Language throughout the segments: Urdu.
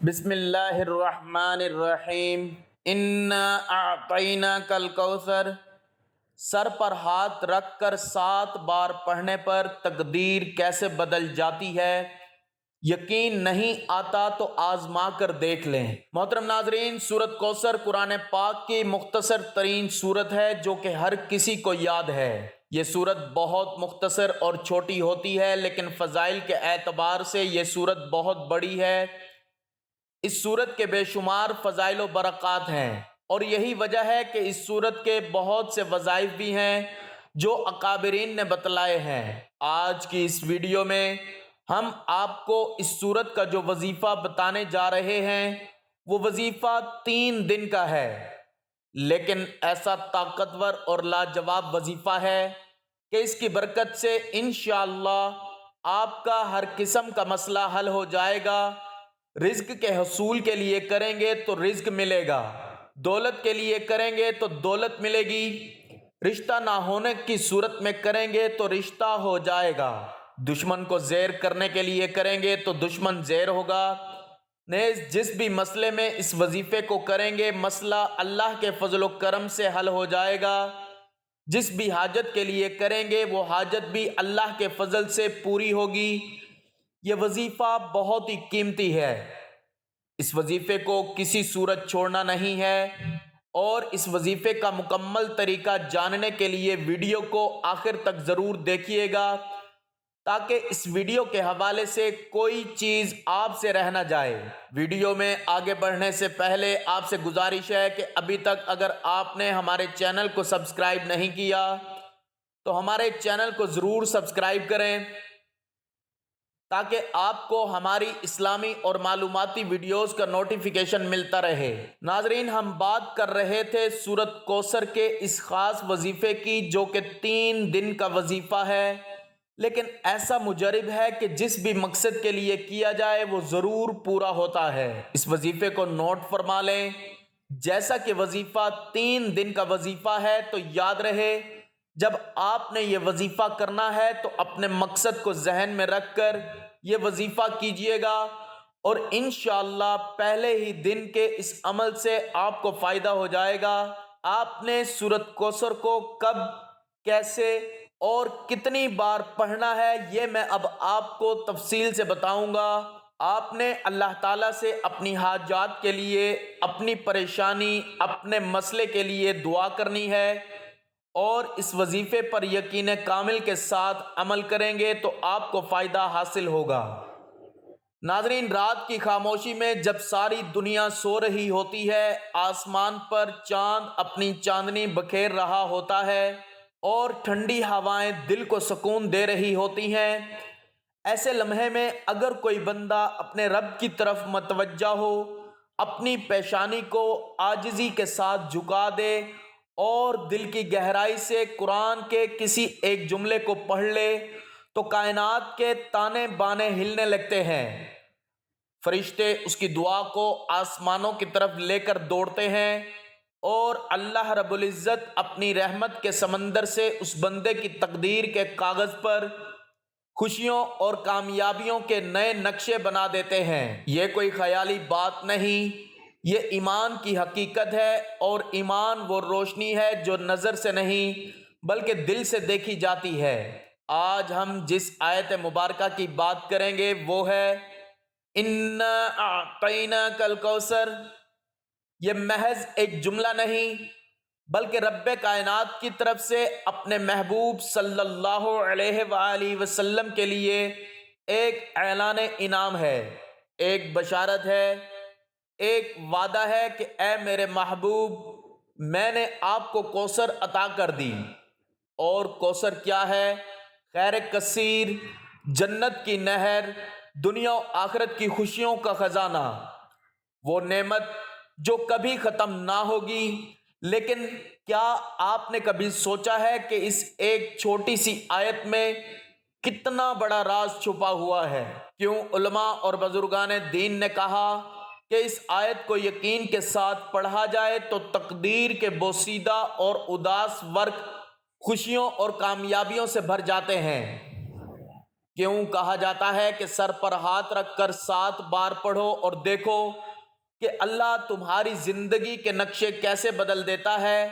بسم اللہ الرحمن الرحیم انا اعطیناک الکوثر۔ سر پر ہاتھ رکھ کر 7 بار پڑھنے پر تقدیر کیسے بدل جاتی ہے، یقین نہیں آتا تو آزما کر دیکھ لیں۔ محترم ناظرین، سورۃ کوثر قرآن پاک کی مختصر ترین سورت ہے جو کہ ہر کسی کو یاد ہے۔ یہ سورت بہت مختصر اور چھوٹی ہوتی ہے، لیکن فضائل کے اعتبار سے یہ سورت بہت بڑی ہے۔ اس سورت کے بے شمار فضائل و برکات ہیں، اور یہی وجہ ہے کہ اس سورت کے بہت سے وظائف بھی ہیں جو اکابرین نے بتلائے ہیں۔ آج کی اس ویڈیو میں ہم آپ کو اس سورت کا جو وظیفہ بتانے جا رہے ہیں وہ وظیفہ 3 دن کا ہے، لیکن ایسا طاقتور اور لاجواب وظیفہ ہے کہ اس کی برکت سے انشاءاللہ آپ کا ہر قسم کا مسئلہ حل ہو جائے گا۔ رزق کے حصول کے لیے کریں گے تو رزق ملے گا، دولت کے لیے کریں گے تو دولت ملے گی، رشتہ نہ ہونے کی صورت میں کریں گے تو رشتہ ہو جائے گا، دشمن کو زیر کرنے کے لیے کریں گے تو دشمن زیر ہوگا۔ نیز جس بھی مسئلے میں اس وظیفے کو کریں گے مسئلہ اللہ کے فضل و کرم سے حل ہو جائے گا۔ جس بھی حاجت کے لیے کریں گے وہ حاجت بھی اللہ کے فضل سے پوری ہوگی۔ یہ وظیفہ بہت ہی قیمتی ہے، اس وظیفے کو کسی صورت چھوڑنا نہیں ہے، اور اس وظیفے کا مکمل طریقہ جاننے کے لیے ویڈیو کو آخر تک ضرور دیکھیے گا، تاکہ اس ویڈیو کے حوالے سے کوئی چیز آپ سے رہ نہ جائے۔ ویڈیو میں آگے بڑھنے سے پہلے آپ سے گزارش ہے کہ ابھی تک اگر آپ نے ہمارے چینل کو سبسکرائب نہیں کیا تو ہمارے چینل کو ضرور سبسکرائب کریں، تاکہ آپ کو ہماری اسلامی اور معلوماتی ویڈیوز کا نوٹیفیکیشن ملتا رہے۔ ناظرین، ہم بات کر رہے تھے سورۃ کوثر کے اس خاص وظیفے کی جو کہ 3 دن کا وظیفہ ہے، لیکن ایسا مجرب ہے کہ جس بھی مقصد کے لیے کیا جائے وہ ضرور پورا ہوتا ہے۔ اس وظیفے کو نوٹ فرما لیں۔ جیسا کہ وظیفہ 3 دن کا وظیفہ ہے تو یاد رہے، جب آپ نے یہ وظیفہ کرنا ہے تو اپنے مقصد کو ذہن میں رکھ کر یہ وظیفہ کیجئے گا، اور انشاءاللہ پہلے ہی دن کے اس عمل سے آپ کو فائدہ ہو جائے گا۔ آپ نے سورۃ کوثر کو کب، کیسے اور کتنی بار پڑھنا ہے یہ میں اب آپ کو تفصیل سے بتاؤں گا۔ آپ نے اللہ تعالیٰ سے اپنی حاجات کے لیے، اپنی پریشانی، اپنے مسئلے کے لیے دعا کرنی ہے، اور اس وظیفے پر یقین کامل کے ساتھ عمل کریں گے تو آپ کو فائدہ حاصل ہوگا۔ ناظرین، رات کی خاموشی میں جب ساری دنیا سو رہی ہوتی ہے، آسمان پر چاند اپنی چاندنی بکھیر رہا ہوتا ہے، اور ٹھنڈی ہوائیں دل کو سکون دے رہی ہوتی ہیں، ایسے لمحے میں اگر کوئی بندہ اپنے رب کی طرف متوجہ ہو، اپنی پیشانی کو عاجزی کے ساتھ جھکا دے اور دل کی گہرائی سے قرآن کے کسی ایک جملے کو پڑھ لے تو کائنات کے تانے بانے ہلنے لگتے ہیں، فرشتے اس کی دعا کو آسمانوں کی طرف لے کر دوڑتے ہیں، اور اللہ رب العزت اپنی رحمت کے سمندر سے اس بندے کی تقدیر کے کاغذ پر خوشیوں اور کامیابیوں کے نئے نقشے بنا دیتے ہیں۔ یہ کوئی خیالی بات نہیں، یہ ایمان کی حقیقت ہے، اور ایمان وہ روشنی ہے جو نظر سے نہیں بلکہ دل سے دیکھی جاتی ہے۔ آج ہم جس آیت مبارکہ کی بات کریں گے وہ ہے انا اعطیناک الکوثر۔ یہ محض ایک جملہ نہیں بلکہ رب کائنات کی طرف سے اپنے محبوب صلی اللہ علیہ وآلہ وسلم کے لیے ایک اعلان انعام ہے، ایک بشارت ہے، ایک وعدہ ہے کہ اے میرے محبوب، میں نے آپ کو کوثر عطا کر دی۔ اور کوثر کیا ہے؟ خیر کثیر، جنت کی نہر، دنیا و آخرت کی خوشیوں کا خزانہ، وہ نعمت جو کبھی ختم نہ ہوگی۔ لیکن کیا آپ نے کبھی سوچا ہے کہ اس ایک چھوٹی سی آیت میں کتنا بڑا راز چھپا ہوا ہے؟ کیوں علماء اور بزرگان دین نے کہا کہ اس آیت کو یقین کے ساتھ پڑھا جائے تو تقدیر کے بوسیدہ اور اداس ورق خوشیوں اور کامیابیوں سے بھر جاتے ہیں۔ کیوں کہا جاتا ہے کہ سر پر ہاتھ رکھ کر 7 بار پڑھو اور دیکھو کہ اللہ تمہاری زندگی کے نقشے کیسے بدل دیتا ہے؟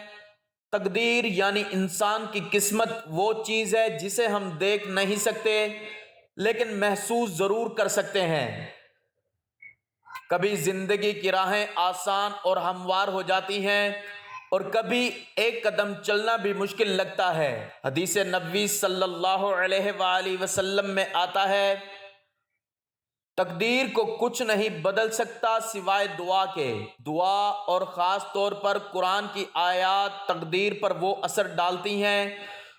تقدیر یعنی انسان کی قسمت وہ چیز ہے جسے ہم دیکھ نہیں سکتے لیکن محسوس ضرور کر سکتے ہیں۔ کبھی زندگی کی راہیں آسان اور ہموار ہو جاتی ہیں اور کبھی ایک قدم چلنا بھی مشکل لگتا ہے۔ حدیث نبوی صلی اللہ علیہ وآلہ وسلم میں آتا ہے، تقدیر کو کچھ نہیں بدل سکتا سوائے دعا کے۔ دعا اور خاص طور پر قرآن کی آیات تقدیر پر وہ اثر ڈالتی ہیں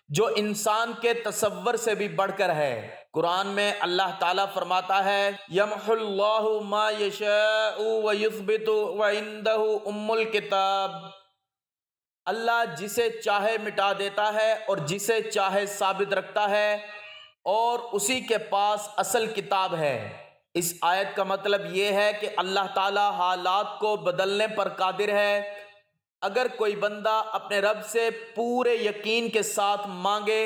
جو انسان کے تصور سے بھی بڑھ کر ہے۔ قرآن میں اللہ تعالیٰ فرماتا ہے، یمحو اللہ ما یشاء ویثبت وعندہ ام الکتاب۔ اللہ جسے چاہے مٹا دیتا ہے اور جسے چاہے ثابت رکھتا ہے اور اسی کے پاس اصل کتاب ہے۔ اس آیت کا مطلب یہ ہے کہ اللہ تعالیٰ حالات کو بدلنے پر قادر ہے۔ اگر کوئی بندہ اپنے رب سے پورے یقین کے ساتھ مانگے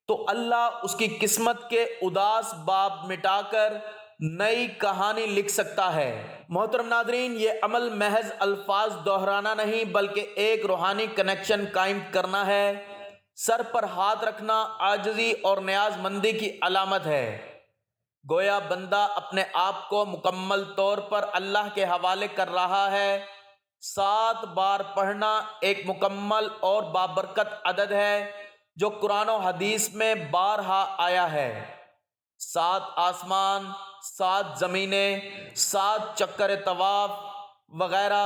تو اللہ اس کی قسمت کے اداس باب مٹا کر نئی کہانی لکھ سکتا ہے۔ محترم ناظرین، یہ عمل محض الفاظ دہرانا نہیں بلکہ ایک روحانی کنیکشن قائم کرنا ہے۔ سر پر ہاتھ رکھنا عاجزی اور نیاز مندی کی علامت ہے۔ گویا بندہ اپنے آپ کو مکمل طور پر اللہ کے حوالے کر رہا ہے۔ 7 بار پڑھنا ایک مکمل اور بابرکت عدد ہے جو قرآن و حدیث میں بارہا آیا ہے۔ 7 آسمان، 7 زمینیں، 7 چکر طواف وغیرہ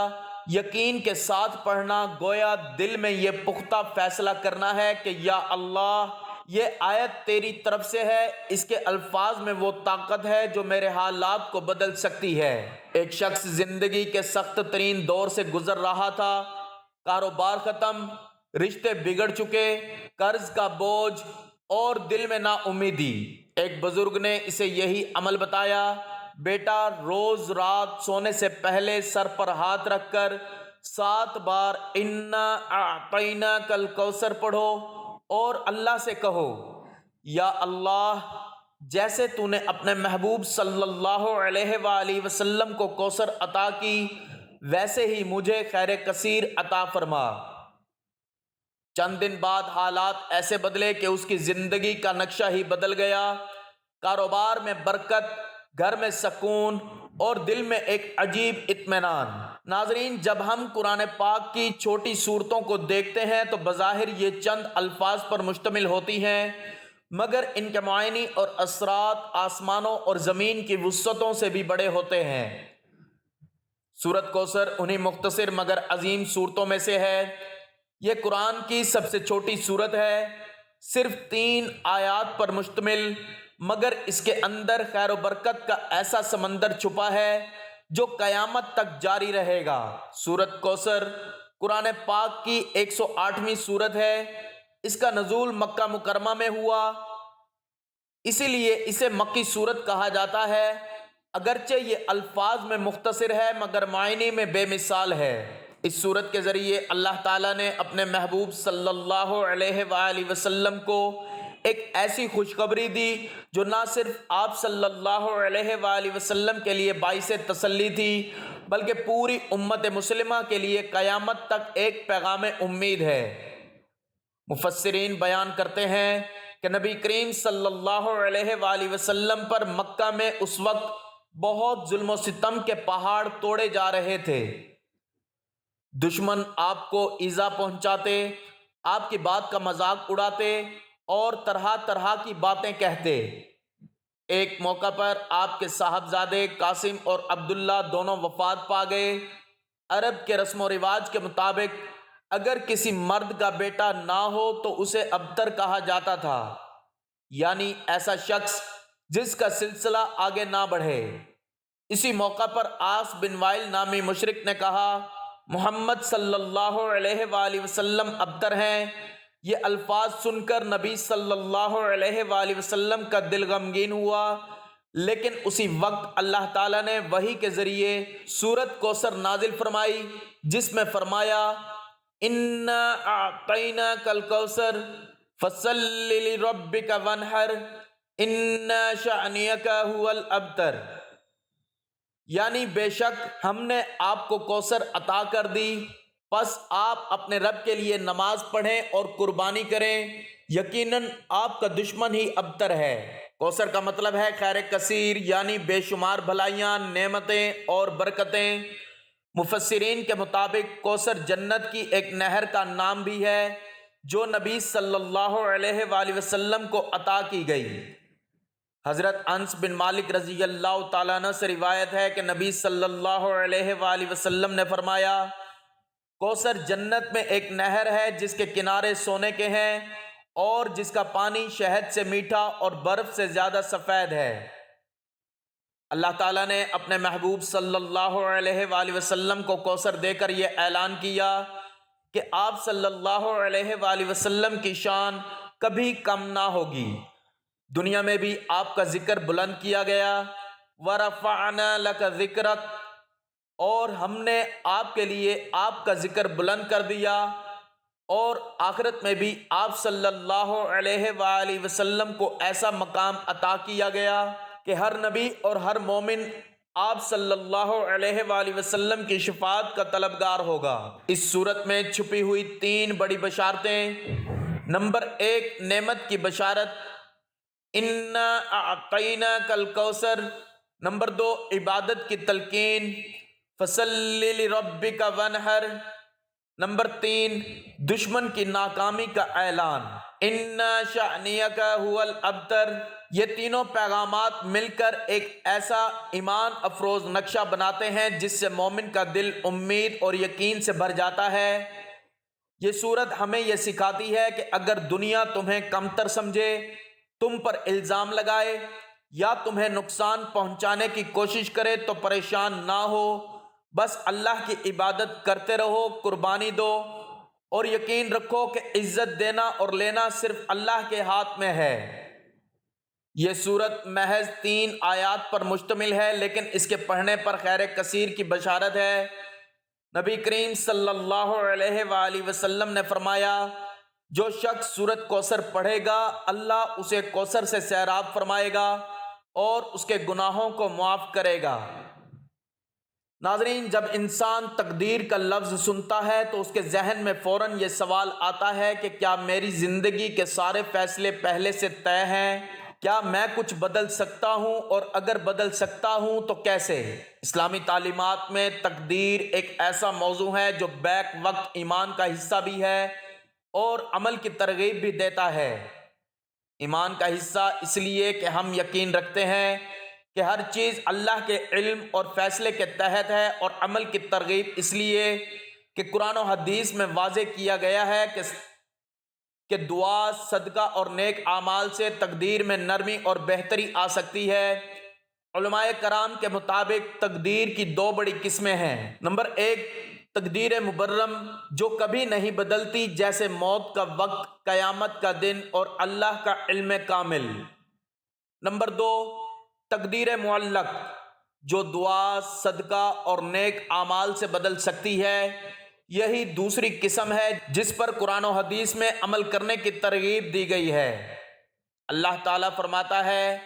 یقین کے ساتھ پڑھنا گویا دل میں یہ پختہ فیصلہ کرنا ہے کہ یا اللہ، یہ آیت تیری طرف سے ہے، اس کے الفاظ میں وہ طاقت ہے جو میرے حالات کو بدل سکتی ہے۔ ایک شخص زندگی کے سخت ترین دور سے گزر رہا تھا، کاروبار ختم، رشتے بگڑ چکے، قرض کا بوجھ اور دل میں نا امیدی۔ ایک بزرگ نے اسے یہی عمل بتایا، بیٹا روز رات سونے سے پہلے سر پر ہاتھ رکھ کر 7 بار انا اعطیناک الکوثر پڑھو اور اللہ سے کہو، یا اللہ، جیسے تو نے اپنے محبوب صلی اللہ علیہ وآلہ وسلم کو کوثر عطا کی ویسے ہی مجھے خیر کثیر عطا فرما۔ چند دن بعد حالات ایسے بدلے کہ اس کی زندگی کا نقشہ ہی بدل گیا۔ کاروبار میں برکت، گھر میں سکون اور دل میں ایک عجیب اطمینان۔ ناظرین، جب ہم قرآن پاک کی چھوٹی صورتوں کو دیکھتے ہیں تو بظاہر یہ چند الفاظ پر مشتمل ہوتی ہیں، مگر ان کے معنی اور اثرات آسمانوں اور زمین کی وسعتوں سے بھی بڑے ہوتے ہیں۔ سورۃ کوثر انہی مختصر مگر عظیم صورتوں میں سے ہے۔ یہ قرآن کی سب سے چھوٹی صورت ہے، صرف 3 آیات پر مشتمل، مگر اس کے اندر خیر و برکت کا ایسا سمندر چھپا ہے جو قیامت تک جاری رہے گا۔ سورۃ کوثر قرآن پاک کی 108ویں سورت ہے۔ اس کا نزول مکہ مکرمہ میں ہوا، اسی لیے اسے مکی سورت کہا جاتا ہے۔ اگرچہ یہ الفاظ میں مختصر ہے مگر معنی میں بے مثال ہے۔ اس سورت کے ذریعے اللہ تعالیٰ نے اپنے محبوب صلی اللہ علیہ وآلہ وسلم کو ایک ایسی خوشخبری دی جو نہ صرف آپ صلی اللہ علیہ وآلہ وسلم کے لیے باعث تسلی تھی بلکہ پوری امت مسلمہ کے لیے قیامت تک ایک پیغام امید ہے۔ مفسرین بیان کرتے ہیں کہ نبی کریم صلی اللہ علیہ وآلہ وسلم پر مکہ میں اس وقت بہت ظلم و ستم کے پہاڑ توڑے جا رہے تھے۔ دشمن آپ کو ایذا پہنچاتے، آپ کی بات کا مذاق اڑاتے اور طرح طرح کی باتیں کہتے۔ ایک موقع پر آپ کے صاحبزادے قاسم اور عبداللہ دونوں وفات پا گئے۔ عرب کے رسم و رواج کے مطابق اگر کسی مرد کا بیٹا نہ ہو تو اسے ابتر کہا جاتا تھا، یعنی ایسا شخص جس کا سلسلہ آگے نہ بڑھے۔ اسی موقع پر عاص بن وائل نامی مشرک نے کہا، محمد صلی اللہ علیہ وآلہ وسلم ابتر ہیں۔ یہ الفاظ سن کر نبی صلی اللہ علیہ وآلہ وسلم کا دل غمگین ہوا، لیکن اسی وقت اللہ تعالیٰ نے وحی کے ذریعے سورۃ کوثر نازل فرمائی جس میں فرمایا، انا اعطیناک الکوثر فصل لربک وانحر ان شأنک هو الابتر، یعنی بے شک ہم نے آپ کو کوثر عطا کر دی، پس آپ اپنے رب کے لیے نماز پڑھیں اور قربانی کریں، یقیناً آپ کا دشمن ہی ابتر ہے۔ کوثر کا مطلب ہے خیر کثیر، یعنی بے شمار بھلائیاں، نعمتیں اور برکتیں۔ مفسرین کے مطابق کوثر جنت کی ایک نہر کا نام بھی ہے جو نبی صلی اللہ علیہ وآلہ وسلم کو عطا کی گئی۔ حضرت انس بن مالک رضی اللہ تعالیٰ عنہ سے روایت ہے کہ نبی صلی اللہ علیہ وآلہ وسلم نے فرمایا، کوثر جنت میں ایک نہر ہے جس کے کنارے سونے کے ہیں اور جس کا پانی شہد سے میٹھا اور برف سے زیادہ سفید ہے۔ اللہ تعالیٰ نے اپنے محبوب صلی اللہ علیہ وآلہ وسلم کو کوثر دے کر یہ اعلان کیا کہ آپ صلی اللہ علیہ وآلہ وسلم کی شان کبھی کم نہ ہوگی۔ دنیا میں بھی آپ کا ذکر بلند کیا گیا، وَرَفَعْنَا لَكَ ذِكْرَكَ، اور ہم نے آپ کے لیے آپ کا ذکر بلند کر دیا، اور آخرت میں بھی آپ صلی اللہ علیہ وآلہ وسلم کو ایسا مقام عطا کیا گیا کہ ہر نبی اور ہر مومن آپ صلی اللہ علیہ وآلہ وسلم کی شفاعت کا طلبگار ہوگا۔ اس صورت میں چھپی ہوئی 3 بڑی بشارتیں۔ نمبر 1، نعمت کی بشارت، انا اعطیناک الکوثر۔ نمبر 2، عبادت کی تلقین، فصلی لربک وانحر۔ نمبر 3، دشمن کی ناکامی کا اعلان، انا شأنک هو الابتر۔ یہ تینوں پیغامات مل کر ایک ایسا ایمان افروز نقشہ بناتے ہیں جس سے مومن کا دل امید اور یقین سے بھر جاتا ہے۔ یہ صورت ہمیں یہ سکھاتی ہے کہ اگر دنیا تمہیں کمتر سمجھے، تم پر الزام لگائے یا تمہیں نقصان پہنچانے کی کوشش کرے تو پریشان نہ ہو، بس اللہ کی عبادت کرتے رہو، قربانی دو، اور یقین رکھو کہ عزت دینا اور لینا صرف اللہ کے ہاتھ میں ہے۔ یہ صورت محض 3 آیات پر مشتمل ہے، لیکن اس کے پڑھنے پر خیر کثیر کی بشارت ہے۔ نبی کریم صلی اللہ علیہ وآلہ وسلم نے فرمایا، جو شخص سورۃ کوثر پڑھے گا اللہ اسے کوثر سے سیراب فرمائے گا اور اس کے گناہوں کو معاف کرے گا۔ ناظرین، جب انسان تقدیر کا لفظ سنتا ہے تو اس کے ذہن میں فوراً یہ سوال آتا ہے کہ کیا میری زندگی کے سارے فیصلے پہلے سے طے ہیں؟ کیا میں کچھ بدل سکتا ہوں، اور اگر بدل سکتا ہوں تو کیسے؟ اسلامی تعلیمات میں تقدیر ایک ایسا موضوع ہے جو بیک وقت ایمان کا حصہ بھی ہے اور عمل کی ترغیب بھی دیتا ہے۔ ایمان کا حصہ اس لیے کہ ہم یقین رکھتے ہیں کہ ہر چیز اللہ کے علم اور فیصلے کے تحت ہے، اور عمل کی ترغیب اس لیے کہ قرآن و حدیث میں واضح کیا گیا ہے کہ دعا، صدقہ اور نیک اعمال سے تقدیر میں نرمی اور بہتری آ سکتی ہے۔ علماء کرام کے مطابق تقدیر کی 2 بڑی قسمیں ہیں۔ نمبر 1، تقدیر مبرم جو کبھی نہیں بدلتی، جیسے موت کا وقت، قیامت کا دن اور اللہ کا علم کامل۔ نمبر 2، تقدیر معلق جو دعا، صدقہ اور نیک اعمال سے بدل سکتی ہے۔ یہی دوسری قسم ہے جس پر قرآن و حدیث میں عمل کرنے کی ترغیب دی گئی ہے۔ اللہ تعالیٰ فرماتا ہے،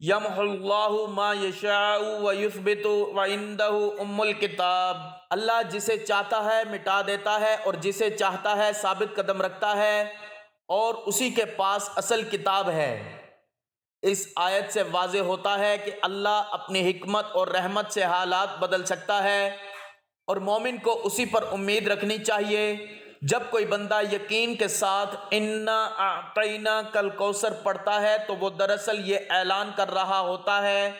یمحو اللہ ما یشاء ویثبت وعندہ ام الکتاب۔ اللہ جسے چاہتا ہے مٹا دیتا ہے اور جسے چاہتا ہے ثابت قدم رکھتا ہے، اور اسی کے پاس اصل کتاب ہے۔ اس آیت سے واضح ہوتا ہے کہ اللہ اپنی حکمت اور رحمت سے حالات بدل سکتا ہے، اور مومن کو اسی پر امید رکھنی چاہیے۔ جب کوئی بندہ یقین کے ساتھ انا اعطیناک الکوثر پڑھتا ہے تو وہ دراصل یہ اعلان کر رہا ہوتا ہے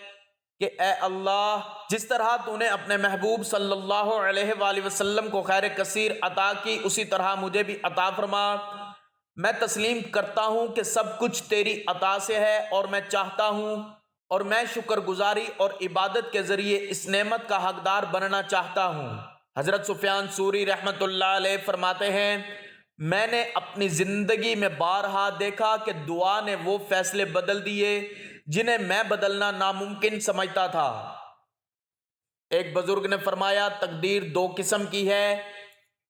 کہ اے اللہ، جس طرح تو نے اپنے محبوب صلی اللہ علیہ وآلہ وسلم کو خیر کثیر عطا کی، اسی طرح مجھے بھی عطا فرما۔ میں تسلیم کرتا ہوں کہ سب کچھ تیری عطا سے ہے، اور میں چاہتا ہوں اور میں شکر گزاری اور عبادت کے ذریعے اس نعمت کا حقدار بننا چاہتا ہوں۔ حضرت سفیان ثوری رحمۃ اللہ علیہ فرماتے ہیں، میں نے اپنی زندگی میں بارہا دیکھا کہ دعا نے وہ فیصلے بدل دیے جنہیں میں بدلنا ناممکن سمجھتا تھا۔ ایک بزرگ نے فرمایا، تقدیر 2 قسم کی ہے،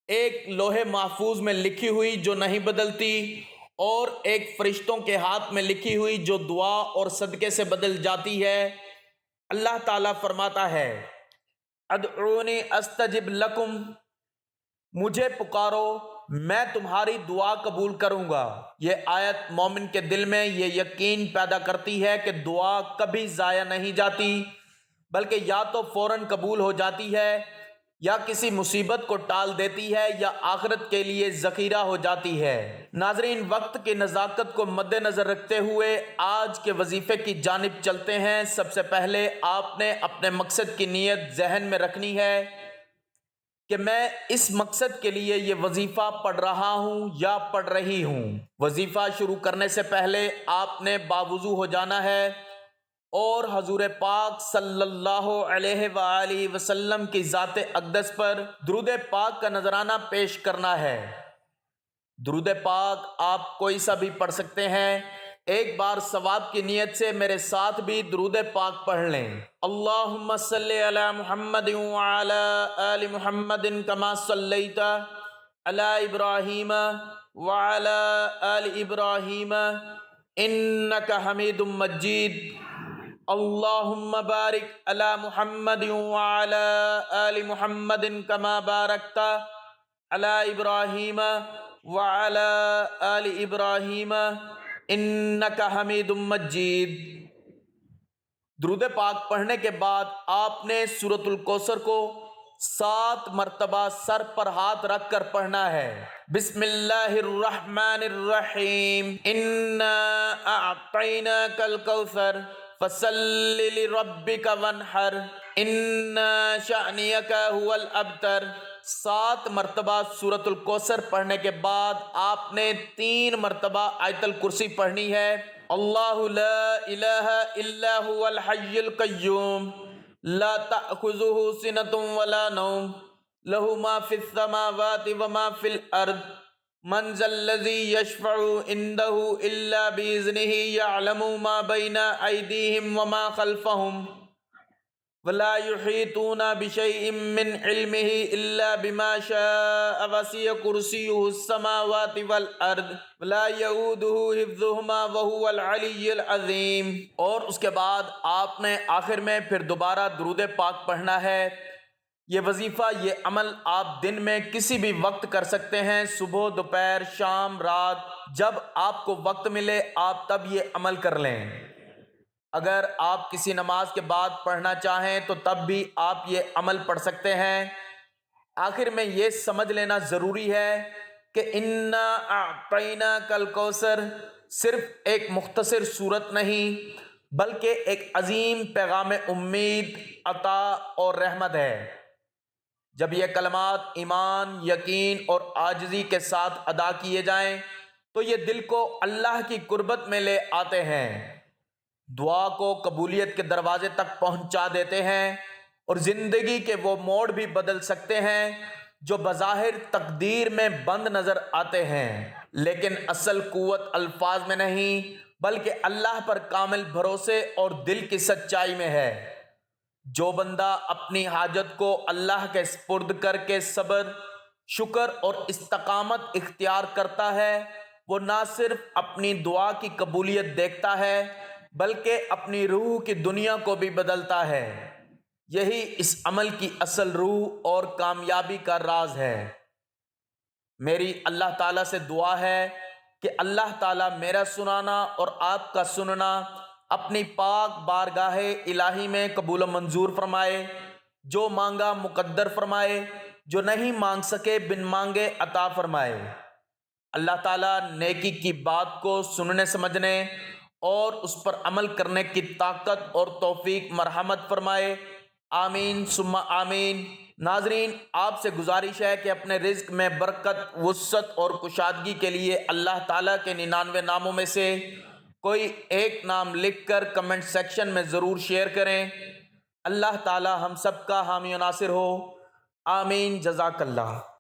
ایک لوح محفوظ میں لکھی ہوئی جو نہیں بدلتی، اور ایک فرشتوں کے ہاتھ میں لکھی ہوئی جو دعا اور صدقے سے بدل جاتی ہے۔ اللہ تعالیٰ فرماتا ہے ادعونی استجب لکم، مجھے پکارو میں تمہاری دعا قبول کروں گا۔ یہ آیت مومن کے دل میں یہ یقین پیدا کرتی ہے کہ دعا کبھی ضائع نہیں جاتی، بلکہ یا تو فوراً قبول ہو جاتی ہے، یا کسی مصیبت کو ٹال دیتی ہے، یا آخرت کے لیے ذخیرہ ہو جاتی ہے۔ ناظرین، وقت کی نزاکت کو مد نظر رکھتے ہوئے آج کے وظیفے کی جانب چلتے ہیں۔ سب سے پہلے آپ نے اپنے مقصد کی نیت ذہن میں رکھنی ہے کہ میں اس مقصد کے لیے یہ وظیفہ پڑھ رہا ہوں یا پڑھ رہی ہوں۔ وظیفہ شروع کرنے سے پہلے آپ نے باوضو ہو جانا ہے اور حضور پاک صلی اللہ علیہ وآلہ وسلم کی ذات اقدس پر درود پاک کا نذرانہ پیش کرنا ہے۔ درود پاک آپ کوئی سا بھی پڑھ سکتے ہیں۔ ایک بار ثواب کی نیت سے میرے ساتھ بھی درود پاک پڑھ لیں۔ اللہم صلی علی محمد وعلی آل محمد کما صلیت علی ابراہیم وعلی آل ابراہیم انک حمید مجید۔ اللہم بارک علی محمد وعلی آل محمد کما بارکت علی ابراہیم وعلی آل ابراہیم انک حمید مجید۔ درود پاک پڑھنے کے بعد آپ نے سورۃ الکوثر کو 7 مرتبہ سر پر ہاتھ رکھ کر پڑھنا ہے۔ بسم اللہ الرحمن الرحیم، انا اعطیناک الکوثر فصل لربک وانحر ان شأنک هو الابتر۔ 7 مرتبہ سورۃ الکوثر پڑھنے کے بعد آپ نے 3 مرتبہ آیت الکرسی پڑھنی ہے۔ اللہ لا الہ الا هو الحی القیوم لا تأخذہ سنۃ ولا نوم لہ ما فی السماوات وما فی الارض من ذا الذی یشفع عندہ الا بإذنہ یعلم ما بین ایدیہم وما خلفہم ولا یحیطون بشیء من علمہ الا بما شاء وسع کرسیہ السماوات والارض ولا یؤودہ حفظہما وہو العلی العظیم۔ اور اس کے بعد آپ نے آخر میں پھر دوبارہ درود پاک پڑھنا ہے۔ یہ وظیفہ، یہ عمل آپ دن میں کسی بھی وقت کر سکتے ہیں، صبح، دوپہر، شام، رات، جب آپ کو وقت ملے آپ تب یہ عمل کر لیں۔ اگر آپ کسی نماز کے بعد پڑھنا چاہیں تو تب بھی آپ یہ عمل پڑھ سکتے ہیں۔ آخر میں یہ سمجھ لینا ضروری ہے کہ انا اعطیناک الکوثر صرف ایک مختصر صورت نہیں بلکہ ایک عظیم پیغام امید، عطا اور رحمت ہے۔ جب یہ کلمات ایمان، یقین اور عاجزی کے ساتھ ادا کیے جائیں تو یہ دل کو اللہ کی قربت میں لے آتے ہیں، دعا کو قبولیت کے دروازے تک پہنچا دیتے ہیں اور زندگی کے وہ موڑ بھی بدل سکتے ہیں جو بظاہر تقدیر میں بند نظر آتے ہیں، لیکن اصل قوت الفاظ میں نہیں بلکہ اللہ پر کامل بھروسے اور دل کی سچائی میں ہے۔ جو بندہ اپنی حاجت کو اللہ کے سپرد کر کے صبر، شکر اور استقامت اختیار کرتا ہے، وہ نہ صرف اپنی دعا کی قبولیت دیکھتا ہے بلکہ اپنی روح کی دنیا کو بھی بدلتا ہے۔ یہی اس عمل کی اصل روح اور کامیابی کا راز ہے۔ میری اللہ تعالیٰ سے دعا ہے کہ اللہ تعالیٰ میرا سنانا اور آپ کا سننا اپنی پاک بارگاہ الہی میں قبول و منظور فرمائے، جو مانگا مقدر فرمائے، جو نہیں مانگ سکے بن مانگے عطا فرمائے۔ اللہ تعالیٰ نیکی کی بات کو سننے سمجھنے اور اس پر عمل کرنے کی طاقت اور توفیق مرحمت فرمائے، آمین ثم آمین۔ ناظرین، آپ سے گزارش ہے کہ اپنے رزق میں برکت، وسعت اور کشادگی کے لیے اللہ تعالیٰ کے 99 ناموں میں سے کوئی ایک نام لکھ کر کمنٹ سیکشن میں ضرور شیئر کریں۔ اللہ تعالیٰ ہم سب کا حامی و ناصر ہو، آمین، جزاک اللہ۔